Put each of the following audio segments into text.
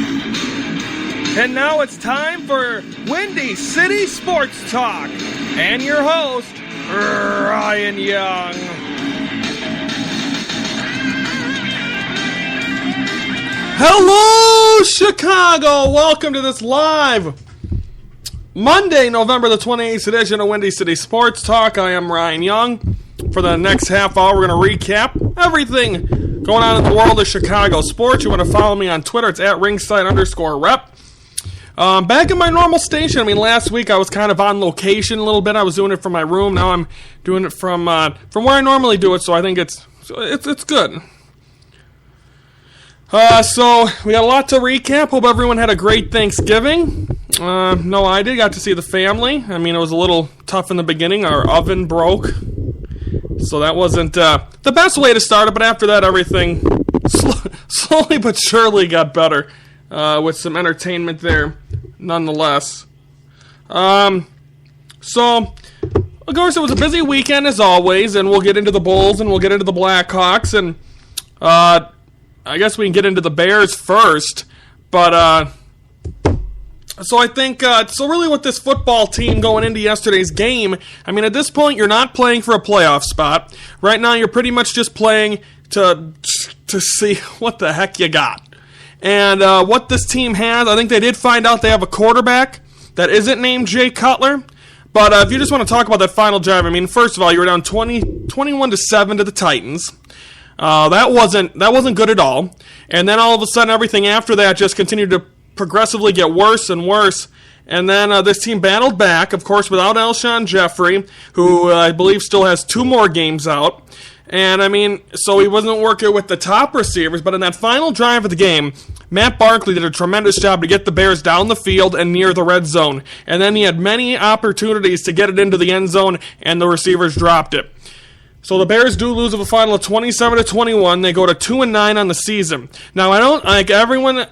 And now it's time for Windy City Sports Talk. And your host, Ryan Young. Hello, Chicago! Welcome to this live Monday, November the 28th edition of Windy City Sports Talk. I am Ryan Young. For the next half hour, we're going to recap everything going on in the world of Chicago sports. You want to follow me on Twitter. It's at ringside_rep. Back in my normal station. Last week I was kind of on location a little bit. I was doing it from my room. Now I'm doing it from where I normally do it, so I think it's good. So we got a lot to recap. Hope everyone had a great Thanksgiving. No, I did. Got to see the family. It was a little tough in the beginning. Our oven broke, so that wasn't the best way to start it. But after that, everything slowly but surely got better with some entertainment there, nonetheless. So of course it was a busy weekend as always, and we'll get into the Bulls and we'll get into the Blackhawks, and I guess we can get into the Bears first, but, so I think, so really with this football team going into yesterday's game, at this point, you're not playing for a playoff spot. Right now, you're pretty much just playing to see what the heck you got. And, what this team has, I think they did find out they have a quarterback that isn't named Jay Cutler. But, if you just want to talk about that final drive, first of all, you were down 21-7 to the Titans. That wasn't good at all. And then all of a sudden, everything after that just continued to progressively get worse and worse. And then this team battled back, of course, without Alshon Jeffrey, who I believe still has 2 more games out. And, so he wasn't working with the top receivers. But in that final drive of the game, Matt Barkley did a tremendous job to get the Bears down the field and near the red zone. And then he had many opportunities to get it into the end zone, and the receivers dropped it. So the Bears do lose with a final of 27-21. They go to 2-9 on the season. Now, I don't like everyone.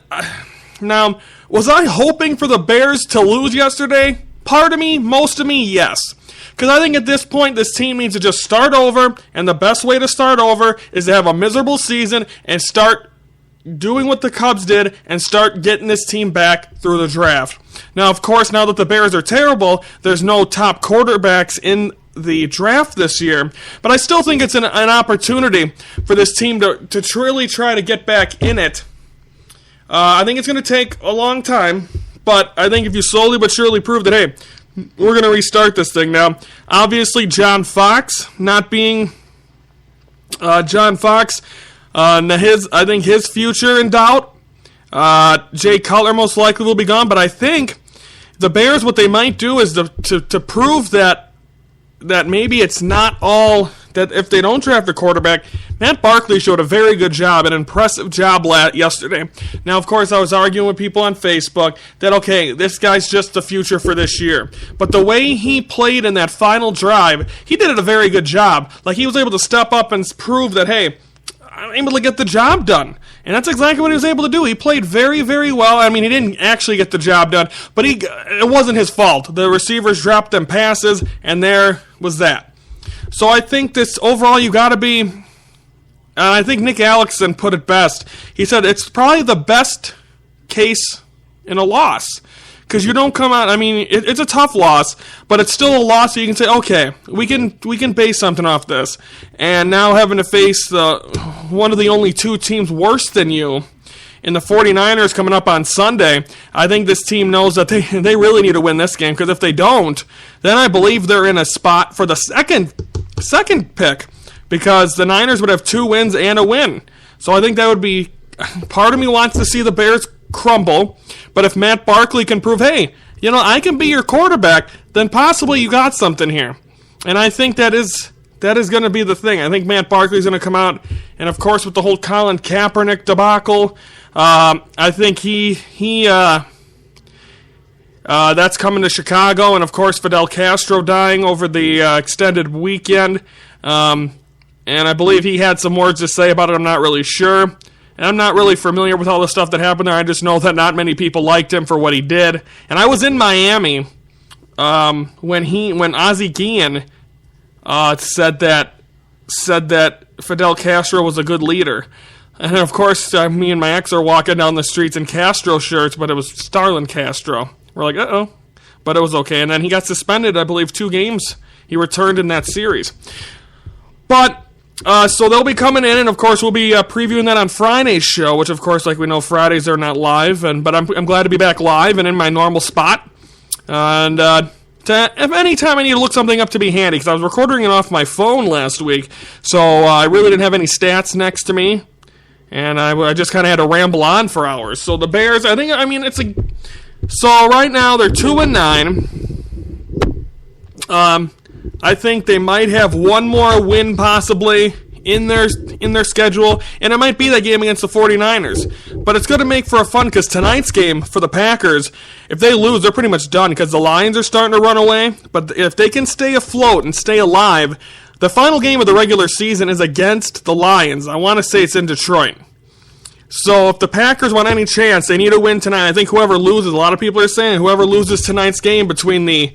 Now, was I hoping for the Bears to lose yesterday? Part of me, most of me, yes. Because I think at this point, this team needs to just start over, and the best way to start over is to have a miserable season and start doing what the Cubs did and start getting this team back through the draft. Now, of course, now that the Bears are terrible, there's no top quarterbacks in the draft this year, but I still think it's an opportunity for this team to truly try to get back in it. I think it's going to take a long time, but I think if you slowly but surely prove that, hey, we're going to restart this thing now. Obviously, John Fox not being John Fox, I think his future in doubt. Jay Cutler most likely will be gone, but I think the Bears, what they might do is to prove that maybe it's not all that if they don't draft a quarterback. Matt Barkley showed a very good job, an impressive job yesterday. Now, of course, I was arguing with people on Facebook that, okay, this guy's just the future for this year. But the way he played in that final drive, he did a very good job. Like, he was able to step up and prove that, hey, I'm able to get the job done. And that's exactly what he was able to do. He played very, very well. He didn't actually get the job done, but it wasn't his fault. The receivers dropped them passes, and there was that. So I think this overall, you got to be, I think Nick Alexson put it best. He said it's probably the best case in a loss. Because you don't come out, it's a tough loss, but it's still a loss so you can say, okay, we can base something off this. And now having to face one of the only 2 teams worse than you in the 49ers coming up on Sunday, I think this team knows that they really need to win this game, because if they don't, then I believe they're in a spot for the second pick, because the Niners would have 2 wins and a win. So I think that would be, part of me wants to see the Bears crumble, but if Matt Barkley can prove, hey, I can be your quarterback, then possibly you got something here. And I think that is going to be the thing. I think Matt Barkley's going to come out, and of course with the whole Colin Kaepernick debacle, I think that's coming to Chicago, and of course Fidel Castro dying over the extended weekend, and I believe he had some words to say about it. I'm not really sure. And I'm not really familiar with all the stuff that happened there. I just know that not many people liked him for what he did. And I was in Miami when Ozzie Guillen said that Fidel Castro was a good leader. And of course, me and my ex are walking down the streets in Castro shirts, but it was Starlin Castro. We're like, uh-oh. But it was okay. And then he got suspended, I believe, 2 games. He returned in that series. But, so they'll be coming in, and of course we'll be previewing that on Friday's show, which of course, like we know, Fridays are not live. But I'm glad to be back live and in my normal spot. And if any time I need to look something up to be handy, because I was recording it off my phone last week, so I really didn't have any stats next to me. And I just kind of had to ramble on for hours. So the Bears, so right now they're 2-9. I think they might have one more win possibly in their schedule, and it might be that game against the 49ers. But it's going to make for a fun, because tonight's game for the Packers, if they lose, they're pretty much done, because the Lions are starting to run away. But if they can stay afloat and stay alive, the final game of the regular season is against the Lions. I want to say it's in Detroit. So if the Packers want any chance, they need to win tonight. I think whoever loses, a lot of people are saying whoever loses tonight's game between the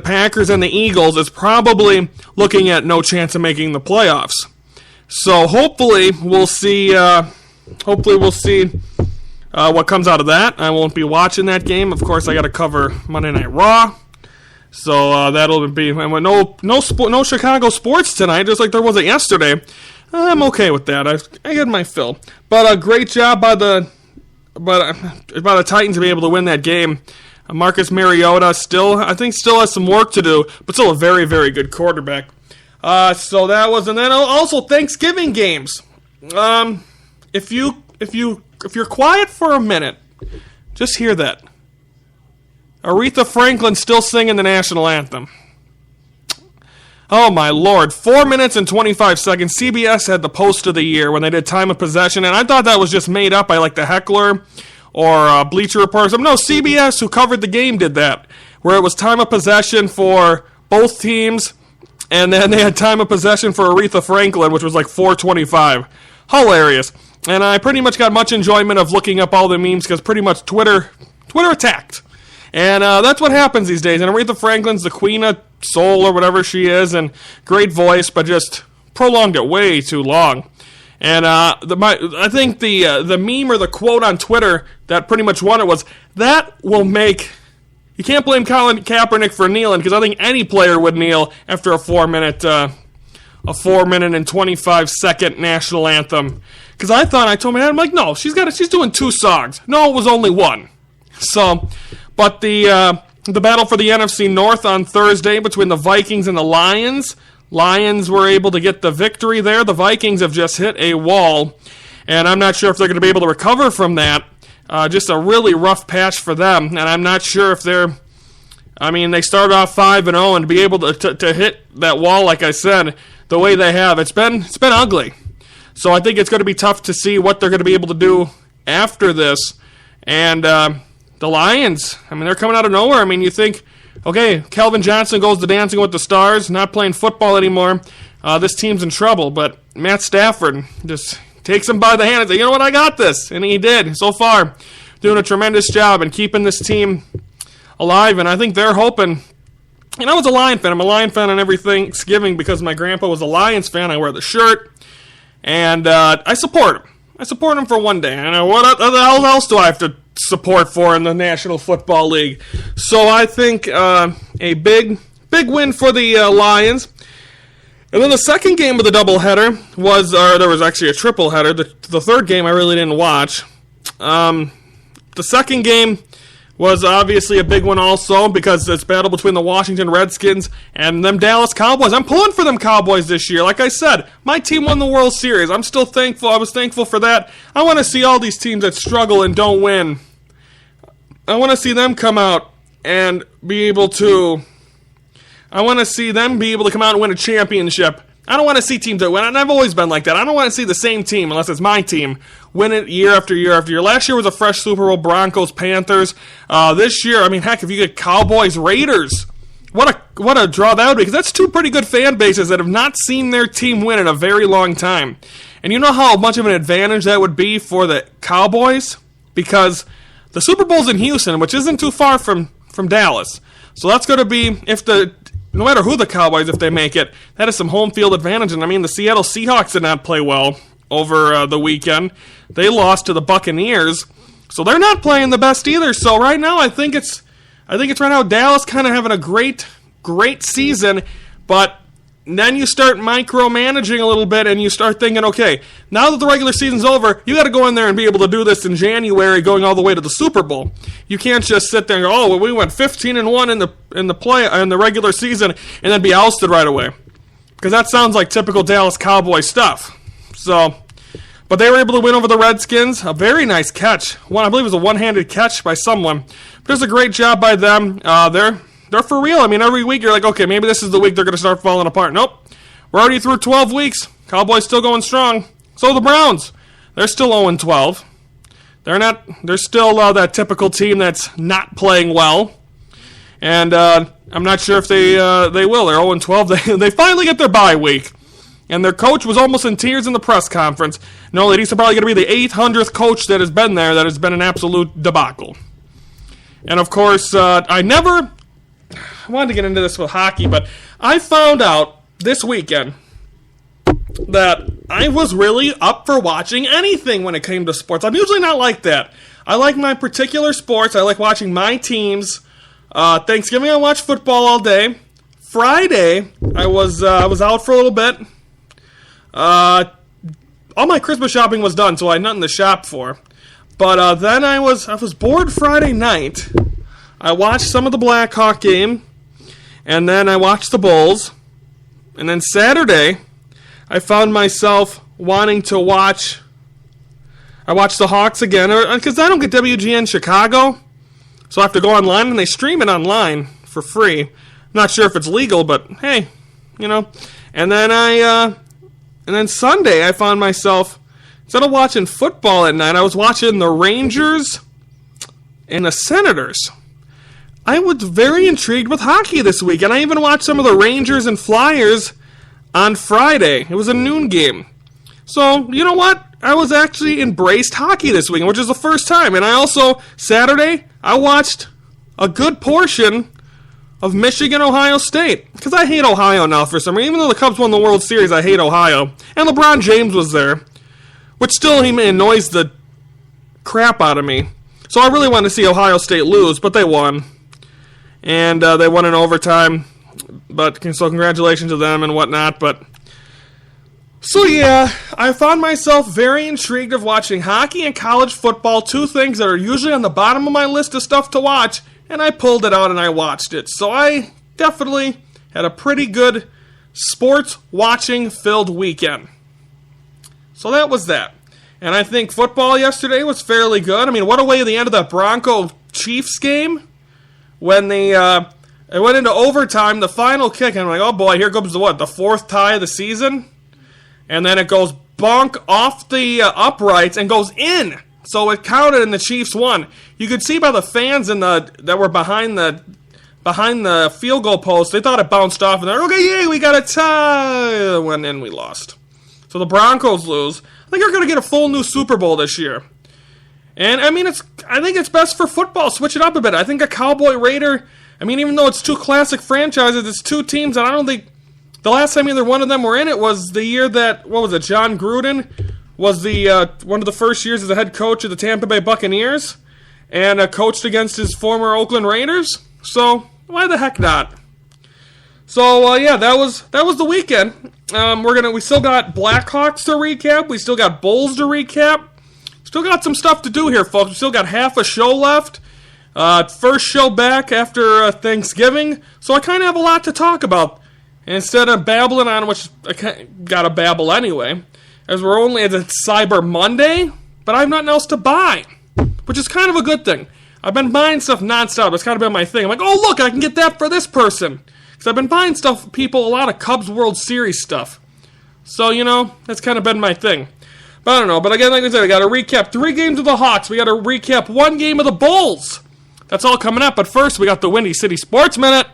Packers and the Eagles is probably looking at no chance of making the playoffs. So hopefully we'll see. What comes out of that. I won't be watching that game. Of course, I got to cover Monday Night Raw. So that'll be no Chicago sports tonight, just like there wasn't yesterday. I'm okay with that. I get my fill. But a great job by the Titans to be able to win that game. Marcus Mariota still has some work to do, but still a very, very good quarterback. So that was, and then also Thanksgiving games. If you're quiet for a minute, just hear that. Aretha Franklin still singing the national anthem. Oh my lord, 4 minutes and 25 seconds. CBS had the post of the year when they did time of possession, and I thought that was just made up by like the Heckler or Bleacher Report. No, CBS, who covered the game, did that, where it was time of possession for both teams, and then they had time of possession for Aretha Franklin, which was like 4:25. Hilarious. And I pretty much got much enjoyment of looking up all the memes, because pretty much Twitter attacked. And that's what happens these days. And Aretha Franklin's the queen of soul or whatever she is, and great voice, but just prolonged it way too long. And I think the meme or the quote on Twitter that pretty much won it was, that will make... You can't blame Colin Kaepernick for kneeling, because I think any player would kneel after a 4 minute and 25 second national anthem. Because I told my dad, I'm like, no, she's doing 2 songs. No, it was only 1. So, but the battle for the NFC North on Thursday between the Vikings and the Lions. Lions were able to get the victory there. The Vikings have just hit a wall, and I'm not sure if they're going to be able to recover from that. Just a really rough patch for them, and I'm not sure if they're... I mean, they started off 5-0, and to be able to hit that wall, like I said, the way they have, it's been ugly. So I think it's going to be tough to see what they're going to be able to do after this. And the Lions, I mean, they're coming out of nowhere. I mean, you think, okay, Calvin Johnson goes to Dancing with the Stars, not playing football anymore. This team's in trouble. But Matt Stafford just takes him by the hand and says, you know what, I got this. And he did, so far, doing a tremendous job and keeping this team alive. And I think they're hoping... I was a Lion fan. I'm a Lion fan on every Thanksgiving because my grandpa was a Lions fan. I wear the shirt. And I support him. I support him for one day. I know what else do I have to support for in the National Football League? So I think a big win for the Lions. And then the second game of the doubleheader there was actually a triple header. The third game I really didn't watch. The second game was obviously a big one also because it's battle between the Washington Redskins and them Dallas Cowboys. I'm pulling for them Cowboys this year. Like I said, my team won the World Series. I'm still thankful. I was thankful for that. I want to see all these teams that struggle and don't win. I want to see them come out and be able to... I want to see them be able to come out and win a championship. I don't want to see teams that win, and I've always been like that. I don't want to see the same team, unless it's my team, win it year after year after year. Last year was a fresh Super Bowl, Broncos, Panthers. This year, I mean, heck, if you get Cowboys, Raiders, what a draw that would be, because that's 2 pretty good fan bases that have not seen their team win in a very long time. And you know how much of an advantage that would be for the Cowboys? Because the Super Bowl's in Houston, which isn't too far from Dallas. So that's going to be, no matter who the Cowboys, if they make it, that is some home field advantage. And I mean, the Seattle Seahawks did not play well over the weekend. They lost to the Buccaneers, so they're not playing the best either. So right now, I think it's right now Dallas kind of having a great season, but then you start micromanaging a little bit and you start thinking, okay, now that the regular season's over, you got to go in there and be able to do this in January going all the way to the Super Bowl. You can't just sit there and go, oh, well, we went 15-1 in the regular season and then be ousted right away. Because that sounds like typical Dallas Cowboy stuff. So, but they were able to win over the Redskins. A very nice catch. I believe it was a one-handed catch by someone. But it was a great job by them. They're for real. I mean, every week you're like, okay, maybe this is the week they're going to start falling apart. Nope. We're already through 12 weeks. Cowboys still going strong. So the Browns. They're still 0-12. They're still that typical team that's not playing well. And I'm not sure if they will. They're 0-12. They finally get their bye week. And their coach was almost in tears in the press conference. No, that he's probably going to be the 800th coach that has been there that has been an absolute debacle. And, of course, I wanted to get into this with hockey, but I found out this weekend that I was really up for watching anything when it came to sports. I'm usually not like that. I like my particular sports. I like watching my teams. Thanksgiving, I watched football all day. Friday, I was out for a little bit. All my Christmas shopping was done, so I had nothing to shop for. But then I was bored Friday night. I watched some of the Blackhawk game. And then I watched the Bulls. And then Saturday, I found myself wanting to watch. I watched the Hawks again. Because I don't get WGN Chicago. So I have to go online, and they stream it online for free. I'm not sure if it's legal, but hey, you know. And then Sunday, I found myself, instead of watching football at night, I was watching the Rangers and the Senators. I was very intrigued with hockey this week, and I even watched some of the Rangers and Flyers on Friday. It was a noon game. So, you know what? I was actually embraced hockey this weekend, which is the first time. And I also, Saturday, I watched a good portion of Michigan, Ohio State. Because I hate Ohio now for some reason. Even though the Cubs won the World Series, I hate Ohio. And LeBron James was there, which still annoys the crap out of me. So I really wanted to see Ohio State lose, but they won. And they won in overtime. So congratulations to them and whatnot. So yeah, I found myself very intrigued of watching hockey and college football, two things that are usually on the bottom of my list of stuff to watch, and I pulled it out and I watched it. So I definitely had a pretty good sports watching filled weekend. So that was that. And I think football yesterday was fairly good. I mean, what a way at the end of that Bronco-Chiefs game when it went into overtime, the final kick, and I'm like, oh boy, here comes the fourth tie of the season? And then it goes bonk off the uprights and goes in. So it counted and the Chiefs won. You could see by the fans that were behind the field goal post, they thought it bounced off and they're okay, yay, we got a tie. Went in, we lost. So the Broncos lose. I think they're going to get a full new Super Bowl this year. And I mean, I think it's best for football. Switch it up a bit. I think a Cowboy Raider. I mean, even though it's two classic franchises, it's two teams that I don't think. The last time either one of them were in it was the year that, John Gruden was one of the first years as a head coach of the Tampa Bay Buccaneers and coached against his former Oakland Raiders. So, why the heck not? So, yeah, that was the weekend. We still got Blackhawks to recap. We still got Bulls to recap. Still got some stuff to do here, folks. We still got half a show left. First show back after Thanksgiving. So I kind of have a lot to talk about. Instead of babbling on, which I gotta babble anyway, as it's Cyber Monday, but I have nothing else to buy, which is kind of a good thing. I've been buying stuff nonstop. It's kind of been my thing. I'm like, oh look, I can get that for this person, because I've been buying stuff for people, a lot of Cubs World Series stuff. So that's kind of been my thing. But I don't know. But again, like I said, I got to recap 3 games of the Hawks. We got to recap 1 game of the Bulls. That's all coming up. But first, we got the Windy City Sports Minute.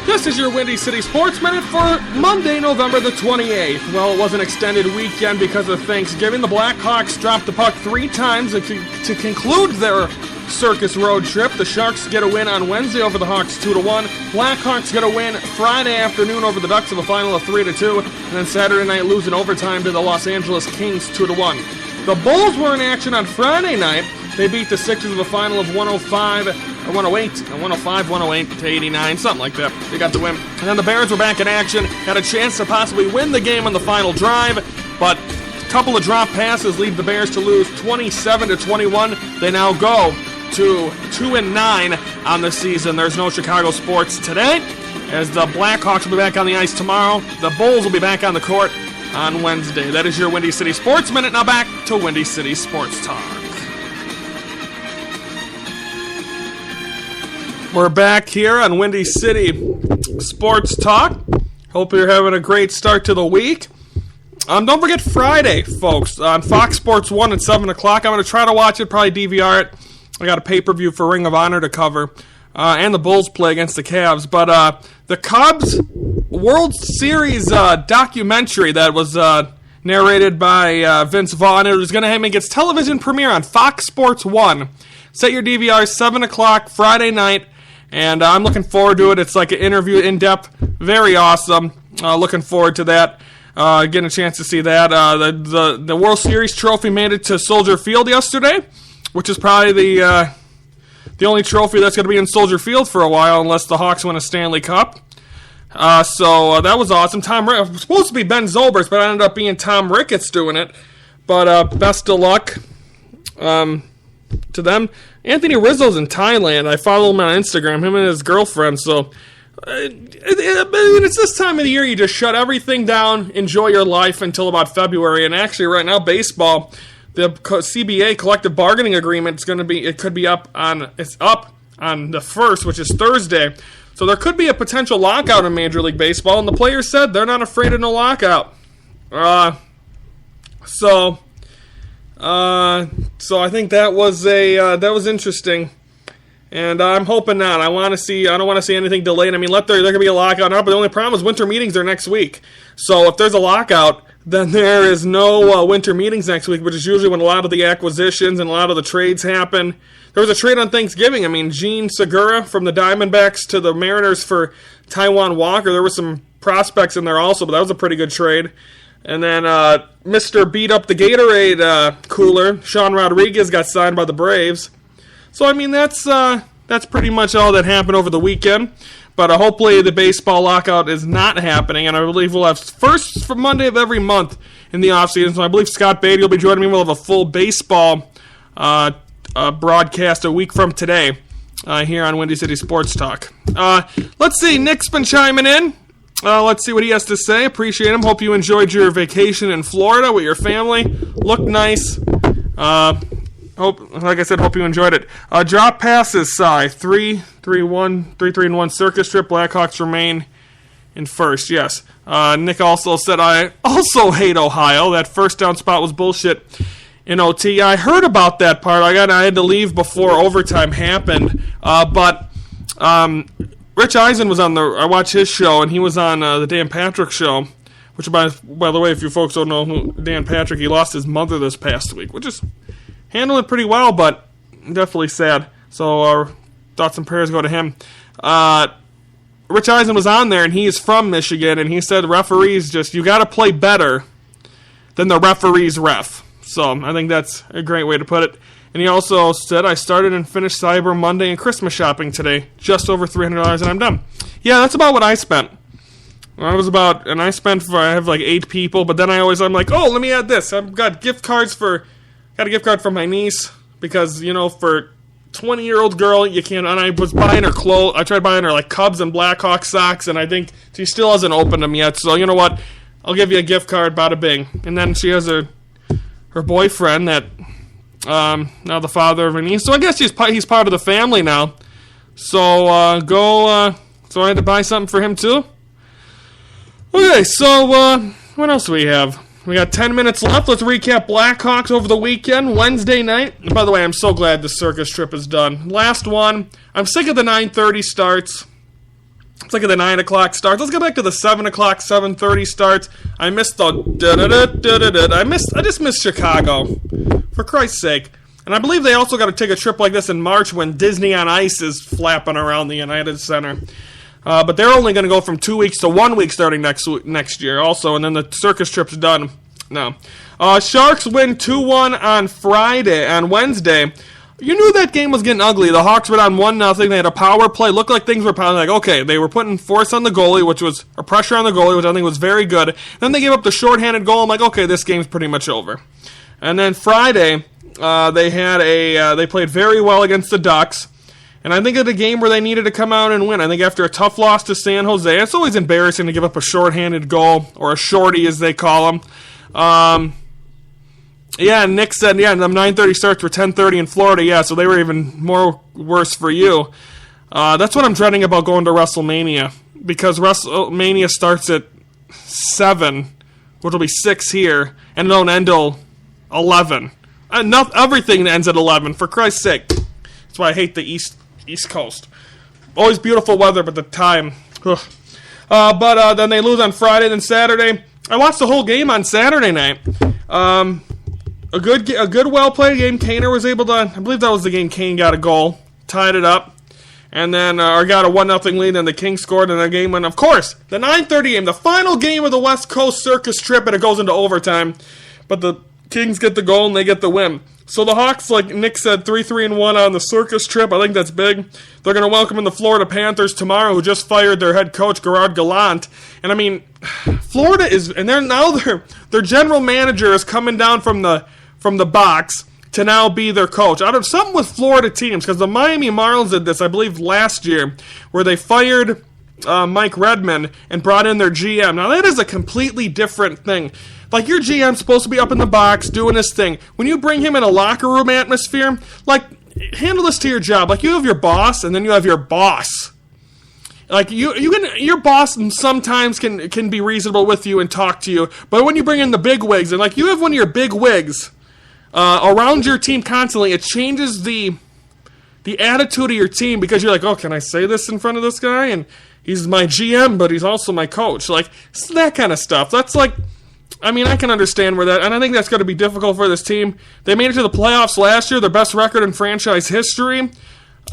This is your Windy City Sports Minute for Monday, November the 28th. Well, it was an extended weekend because of Thanksgiving. The Blackhawks dropped the puck 3 times to conclude their Circus road trip. The Sharks get a win on Wednesday over the Hawks 2-1. Blackhawks get a win Friday afternoon over the Ducks in the final of 3-2. And then Saturday night lose in overtime to the Los Angeles Kings 2-1. The Bulls were in action on Friday night. They beat the Sixers in the final of 105 to 89, something like that. They got the win. And then the Bears were back in action, had a chance to possibly win the game on the final drive, but a couple of drop passes lead the Bears to lose 27-21. They now go to 2-9 on the season. There's no Chicago sports today, as the Blackhawks will be back on the ice tomorrow. The Bulls will be back on the court on Wednesday. That is your Windy City Sports Minute. Now back to Windy City Sports Talk. We're back here on Windy City Sports Talk. Hope you're having a great start to the week. Don't forget Friday, folks, on Fox Sports 1 at 7 o'clock. I'm going to try to watch it, probably DVR it. I got a pay-per-view for Ring of Honor to cover, and the Bulls play against the Cavs. But the Cubs World Series documentary that was narrated by Vince Vaughn, it was going to make its television premiere on Fox Sports 1. Set your DVR 7 o'clock Friday night. And I'm looking forward to it. It's like an interview, in-depth, very awesome. Looking forward to that. Getting a chance to see that. The World Series trophy made it to Soldier Field yesterday, which is probably the only trophy that's going to be in Soldier Field for a while, unless the Hawks win a Stanley Cup. So that was awesome. It was supposed to be Ben Zobrist, but it ended up being Tom Ricketts doing it. But best of luck to them. Anthony Rizzo's in Thailand. I follow him on Instagram, him and his girlfriend. So it's this time of the year you just shut everything down, enjoy your life until about February. And actually, right now, baseball, the CBA collective bargaining agreement could be up on the 1st, which is Thursday. So there could be a potential lockout in Major League Baseball, and the players said they're not afraid of no lockout. So I think that was interesting, and I'm hoping not. I don't want to see anything delayed. I mean, there could be a lockout now, but the only problem is winter meetings are next week. So if there's a lockout, then there is no winter meetings next week, which is usually when a lot of the acquisitions and a lot of the trades happen. There was a trade on Thanksgiving. I mean, Gene Segura from the Diamondbacks to the Mariners for Taijuan Walker. There were some prospects in there also, but that was a pretty good trade. And then Mr. Beat Up the Gatorade cooler, Sean Rodriguez, got signed by the Braves. So, I mean, that's pretty much all that happened over the weekend. But hopefully the baseball lockout is not happening. And I believe we'll have first for Monday of every month in the offseason. So I believe Scott Beatty will be joining me. We'll have a full baseball broadcast a week from today here on Windy City Sports Talk. Let's see. Nick's been chiming in. Let's see what he has to say. Appreciate him. Hope you enjoyed your vacation in Florida with your family. Looked nice. Hope you enjoyed it. Drop passes, Cy. 3-3-1 circus trip. Blackhawks remain in first. Yes. Nick also said, I also hate Ohio. That first down spot was bullshit in OT. I heard about that part. I had to leave before overtime happened. But Rich Eisen was on I watched his show, and he was on the Dan Patrick show, which, by the way, if you folks don't know who Dan Patrick, he lost his mother this past week, which is handling it pretty well, but definitely sad. So our thoughts and prayers go to him. Rich Eisen was on there, and he is from Michigan, and he said referees you got to play better than the referees ref. So I think that's a great way to put it. And he also said, I started and finished Cyber Monday and Christmas shopping today. Just over $300 and I'm done. Yeah, that's about what I spent. I have like 8 people, but then I'm like, oh, let me add this. I've got a gift card for my niece, because, for 20-year-old girl, you can't, and I was buying her clothes. I tried buying her like Cubs and Blackhawks socks, and I think she still hasn't opened them yet. So you know what? I'll give you a gift card, bada bing. And then she has her boyfriend that, now the father of her niece. So I guess he's part of the family now. So so I had to buy something for him too. Okay, so what else do we have? We got 10 minutes left. Let's recap Blackhawks over the weekend. Wednesday night. And by the way, I'm so glad the circus trip is done. Last one. I'm sick of the 9:30 starts. It's like at the 9 o'clock starts. Let's go back to the 7 o'clock, 7:30 starts. I missed the I just missed Chicago. For Christ's sake. And I believe they also got to take a trip like this in March when Disney on Ice is flapping around the United Center. But they're only going to go from 2 weeks to 1 week starting next year also, and then the circus trip's done. No. Sharks win 2-1 on Wednesday. You knew that game was getting ugly. The Hawks were down 1-0. They had a power play. Looked like things were like, okay, they were putting force on the goalie, or pressure on the goalie, which I think was very good. Then they gave up the shorthanded goal. I'm like, okay, this game's pretty much over. And then Friday, they played very well against the Ducks. And I think it's a game where they needed to come out and win. I think after a tough loss to San Jose, it's always embarrassing to give up a shorthanded goal, or a shorty as they call them. Nick said, the 9:30 starts were 10:30 in Florida. So they were even worse for you. That's what I'm dreading about going to WrestleMania, because WrestleMania starts at 7, which will be 6 here, and it don't end till 11. Everything ends at 11, for Christ's sake. That's why I hate the East Coast. Always beautiful weather, but the time. But then they lose on Friday, then Saturday. I watched the whole game on Saturday night. A good well-played game. Kaner was able to, I believe that was the game Kane got a goal, tied it up, and then got a 1-0 lead, and the Kings scored, and the game went, of course, the 9:30 game, the final game of the West Coast Circus trip, and it goes into overtime, but the Kings get the goal, and they get the win. So the Hawks, like Nick said, 3-1 on the circus trip. I think that's big. They're going to welcome in the Florida Panthers tomorrow, who just fired their head coach, Gerard Gallant. And I mean, Florida is, and their general manager is coming down from the box to now be their coach. Out of something with Florida teams, because the Miami Marlins did this, I believe, last year, where they fired Mike Redmond and brought in their GM. Now, that is a completely different thing. Like, your GM's supposed to be up in the box doing his thing. When you bring him in a locker room atmosphere, like, handle this to your job. Like, you have your boss, and then you have your boss. Like, your boss sometimes can be reasonable with you and talk to you, but when you bring in the big wigs, and like, you have one of your big wigs around your team constantly, it changes the attitude of your team, because you're like, oh, can I say this in front of this guy? And he's my GM, but he's also my coach. Like, that kind of stuff. That's like, I mean, I can understand where that, and I think that's going to be difficult for this team. They made it to the playoffs last year, their best record in franchise history,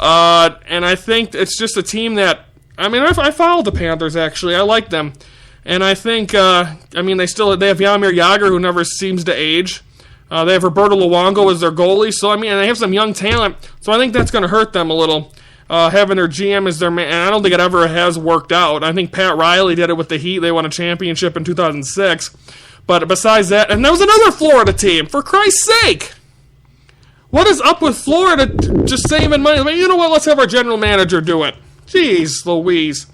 and I think it's just a team that, I mean, I followed the Panthers, actually. I like them. And I think, they have Jaromir Jagr, who never seems to age. They have Roberto Luongo as their goalie, so, I mean, and they have some young talent, so I think that's going to hurt them a little, having their GM as their man, and I don't think it ever has worked out. I think Pat Riley did it with the Heat. They won a championship in 2006. But besides that, and there was another Florida team, for Christ's sake! What is up with Florida just saving money? I mean, you know what, let's have our general manager do it. Jeez Louise.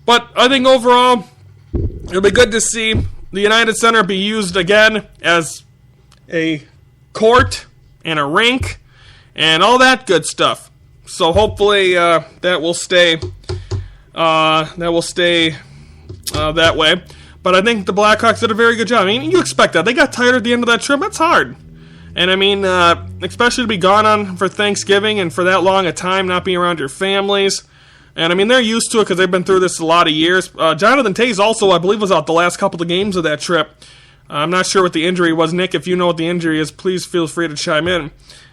But I think overall, it'll be good to see the United Center be used again as a court and a rink and all that good stuff. So hopefully that will stay that way. But I think the Blackhawks did a very good job. I mean, you expect that. They got tired at the end of that trip. That's hard. And I mean, especially to be gone on for Thanksgiving and for that long a time, not being around your families. And I mean, they're used to it because they've been through this a lot of years. Jonathan Toews also, I believe, was out the last couple of games of that trip. I'm not sure what the injury was. Nick, if you know what the injury is, please feel free to chime in.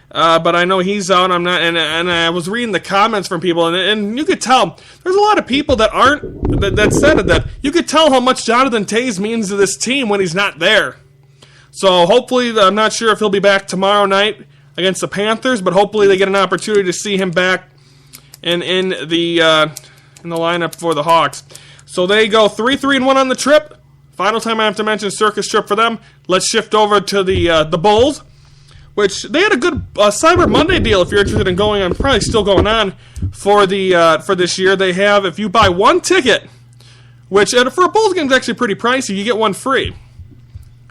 But I know he's out. I'm not, and I was reading the comments from people, and you could tell there's a lot of people that that said it, that you could tell how much Jonathan Toews means to this team when he's not there. So hopefully, I'm not sure if he'll be back tomorrow night against the Panthers, but hopefully they get an opportunity to see him back in the lineup for the Hawks. So they go 3-1 on the trip. Final time I have to mention circus trip for them. Let's shift over to the Bulls, which they had a good Cyber Monday deal. If you're interested in going on, probably still going on for this year. They have, if you buy one ticket, which for a Bulls game is actually pretty pricey, you get one free.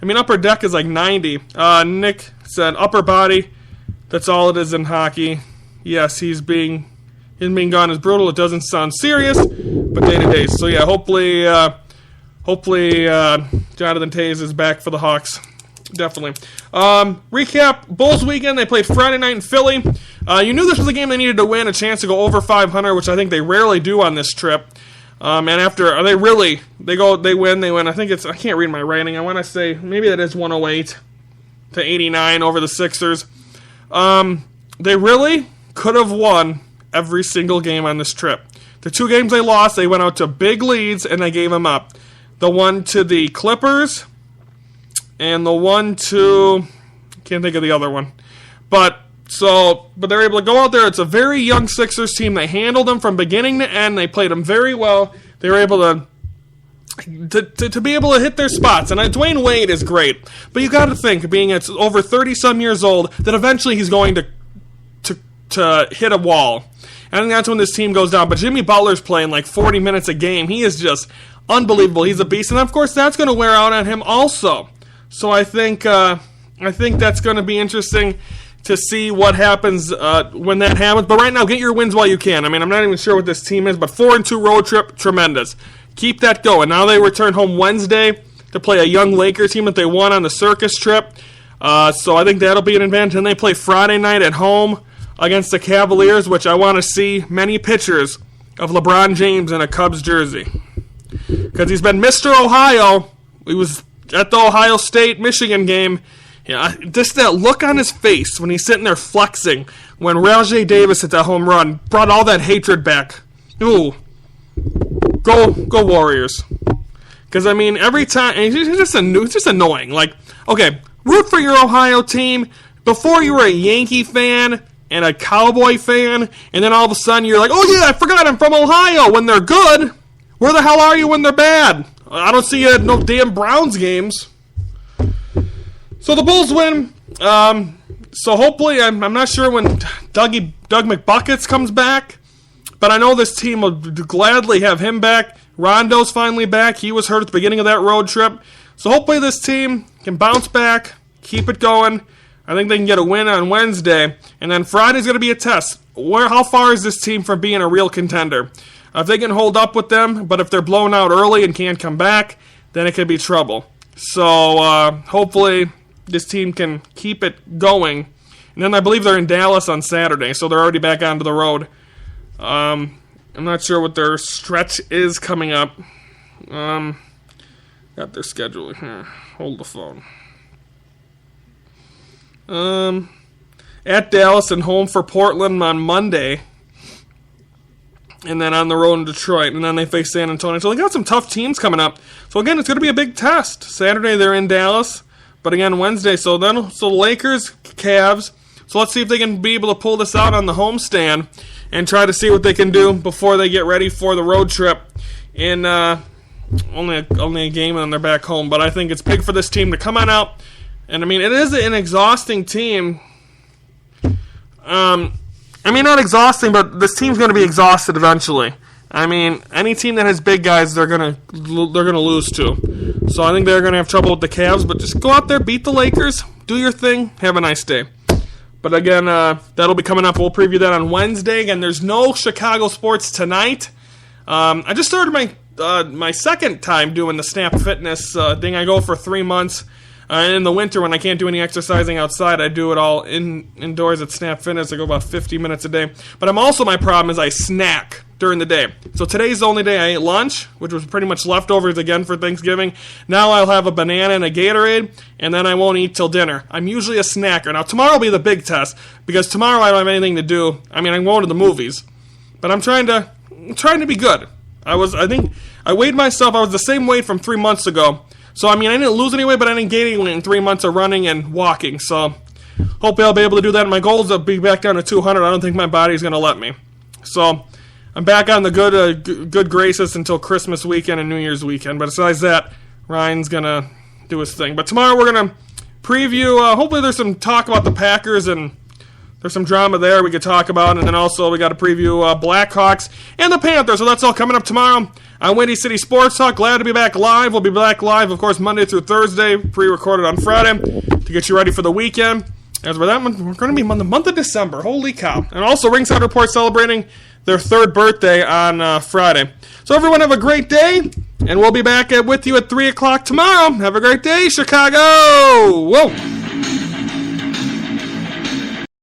I mean, upper deck is like $90. Nick said upper body. That's all it is in hockey. Yes, him being gone is brutal. It doesn't sound serious, but day to day. So yeah, hopefully Jonathan Toews is back for the Hawks. Definitely. Recap, Bulls weekend. They played Friday night in Philly. You knew this was a game they needed to win, a chance to go over 500, which I think they rarely do on this trip. And after they win. I think I can't read my writing. I want to say maybe that is 108 to 89 over the Sixers. they really could have won every single game on this trip. The 2 games they lost, they went out to big leads and they gave them up. The one to the Clippers and the one to, can't think of the other one. But they're able to go out there. It's a very young Sixers team. They handled them from beginning to end. They played them very well. They were able to be able to hit their spots. And Dwayne Wade is great. But you got to think, being it's over 30-some years old, that eventually he's going to hit a wall. And I think that's when this team goes down. But Jimmy Butler's playing like 40 minutes a game. He is just unbelievable. He's a beast. And, of course, that's going to wear out on him also. So I think that's going to be interesting to see what happens when that happens. But right now, get your wins while you can. I mean, I'm not even sure what this team is, but 4-2 road trip, tremendous. Keep that going. Now they return home Wednesday to play a young Laker team that they won on the circus trip. So I think that'll be an advantage. And they play Friday night at home against the Cavaliers, which I want to see many pictures of LeBron James in a Cubs jersey. Because he's been Mr. Ohio. He was at the Ohio State-Michigan game. Yeah, just that look on his face when he's sitting there flexing when Rajay Davis hit that home run brought all that hatred back. Ooh. Go Warriors. Because, I mean, every time, and it's just annoying. Like, okay, root for your Ohio team. Before you were a Yankee fan and a Cowboy fan, and then all of a sudden you're like, oh yeah, I forgot I'm from Ohio. When they're good, where the hell are you when they're bad? I don't see you at no damn Browns games. So the Bulls win. So hopefully, I'm not sure when Doug McBuckets comes back, but I know this team will gladly have him back. Rondo's finally back. He was hurt at the beginning of that road trip. So hopefully this team can bounce back, keep it going. I think they can get a win on Wednesday. And then Friday's going to be a test. How far is this team from being a real contender? If they can hold up with them, but if they're blown out early and can't come back, then it could be trouble. So hopefully this team can keep it going. And then I believe they're in Dallas on Saturday, so they're already back onto the road. I'm not sure what their stretch is coming up. Got their schedule here. Hold the phone. At Dallas and home for Portland on Monday. And then on the road in Detroit. And then they face San Antonio. So they got some tough teams coming up. So again, it's going to be a big test. Saturday they're in Dallas. But again, Wednesday. So Lakers, Cavs. So let's see if they can be able to pull this out on the homestand. And try to see what they can do before they get ready for the road trip. In only a game and they're back home. But I think it's big for this team to come on out. And I mean, it is an exhausting team. I mean, not exhausting, but this team's going to be exhausted eventually. I mean, any team that has big guys, they're gonna lose to. So I think they're gonna have trouble with the Cavs. But just go out there, beat the Lakers, do your thing, have a nice day. But again, that'll be coming up. We'll preview that on Wednesday. Again, there's no Chicago sports tonight. I just started my second time doing the Snap Fitness thing. I go for 3 months. In the winter, when I can't do any exercising outside, I do it all indoors at Snap Fitness. I go about 50 minutes a day. But my problem is I snack during the day. So today's the only day I ate lunch, which was pretty much leftovers again for Thanksgiving. Now I'll have a banana and a Gatorade, and then I won't eat till dinner. I'm usually a snacker. Now tomorrow will be the big test, because tomorrow I don't have anything to do. I mean, I'm going to the movies. But I'm trying to be good. I think I weighed myself. I was the same weight from 3 months ago. So, I mean, I didn't lose any weight, but I didn't gain any weight in 3 months of running and walking. So, hopefully I'll be able to do that. My goal is to be back down to 200. I don't think my body's going to let me. So, I'm back on the good graces until Christmas weekend and New Year's weekend. But besides that, Ryan's going to do his thing. But tomorrow we're going to preview. Hopefully there's some talk about the Packers, and there's some drama there we could talk about. And then also we got to preview Blackhawks and the Panthers. So that's all coming up tomorrow on Windy City Sports Talk. Glad to be back live. We'll be back live, of course, Monday through Thursday, pre-recorded on Friday to get you ready for the weekend. As for that one, we're going to be in the month of December. Holy cow. And also, Ringside Report celebrating their 3rd birthday on Friday. So everyone have a great day, and we'll be back with you at 3 o'clock tomorrow. Have a great day, Chicago! Whoa!